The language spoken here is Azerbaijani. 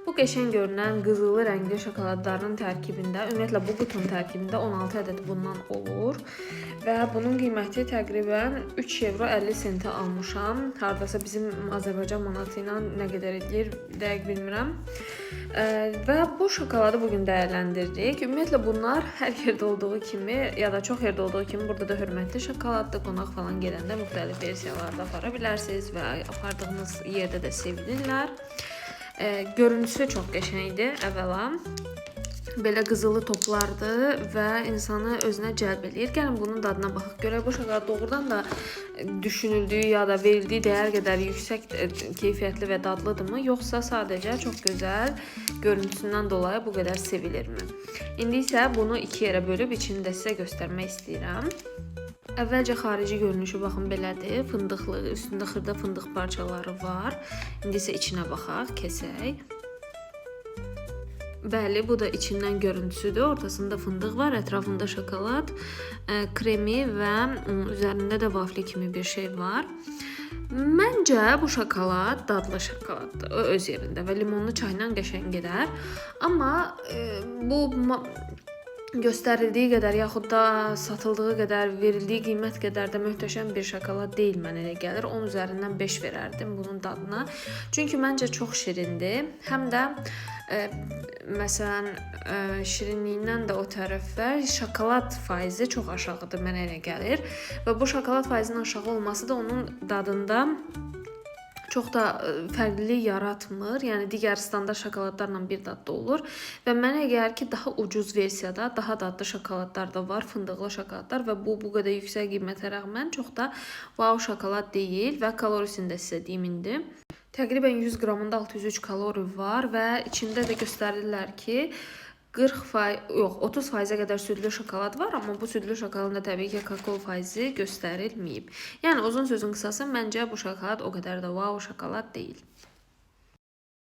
Bu qəşəng görünən qızılı rəngli şokoladların tərkibində, ümumiyyətlə bu qutunun tərkibində 16 ədəd bundan olur və bunun qiyməti təqribən 3 evro 50 sentə almışam. Hardasa bizim Azərbaycan manatı ilə nə qədər edir, dəqiq bilmirəm. Və bu şokoladı bugün dəyərləndiririk. Ümumiyyətlə bunlar hər yerdə olduğu kimi ya da çox yerdə olduğu kimi burada da hörmətli şokoladdır. Qonaq falan gedəndə müxtəlif versiyalarda apara bilərsiniz və apardığınız yerdə də sevilirlər. Görüntüsü çox qəşəngdir əvvəla. Belə qızılı toplardır və insanı özünə cəlb edir. Gəlin bunun dadına baxaq. Görək bu şokolad doğrudan da düşünüldüyü ya da verildiyi dəyər qədər yüksək keyfiyyətli və dadlıdırmı, yoxsa sadəcə çox gözəl görüntüsündən dolayı bu qədər sevilirmi? İndi isə bunu iki yerə bölüb içini də sizə göstərmək istəyirəm. Əvvəlcə xarici görünüşü baxın belədir. Fındıqlı, üstündə xırda fındıq parçaları var. İndi isə içinə baxaq, kəsək. Bəli, bu da içindən görüntüsüdür. Ortasında fındıq var, ətrafında şokolad, kremi və üzərində də vafli kimi bir şey var. Məncə bu şokolad dadlı şokoladdır öz yerində və limonlu çayla qəşəng gedər. Amma bu göstərildiyi qədər yaxud da satıldığı qədər, verildiyi qiymət qədər də möhtəşəm bir şokolad deyil, mənə elə gəlir. 10 üzərindən 5 verərdim bunun dadına. Çünki məncə çox şirindir. Həm də məsələn şirinliyindən də o tərəfə şokolad faizi çox aşağıdır, mənə elə gəlir. Və bu şokolad faizinin aşağı olması da onun dadında çox da fərqlilik yaratmır. Yəni digər standart şokoladlarla bir dadda olur və mənə gəlir ki, daha ucuz versiyada daha dadlı şokoladlar da var, fındıqlı şokoladlar və bu qədər yüksək qiymətə rəğmən çox da wow şokolad deyil və kalorisini də sizə deyim indi. Təqribən 100 qramında 603 kalori var və içində də göstərirlər ki, 30% qədər südlü şokolad var, amma bu südlü şokoladın da təbii ki, kakao faizi göstərilməyib. Yəni uzun sözün qısası, məncə bu şokolad o qədər də wow şokolad deyil.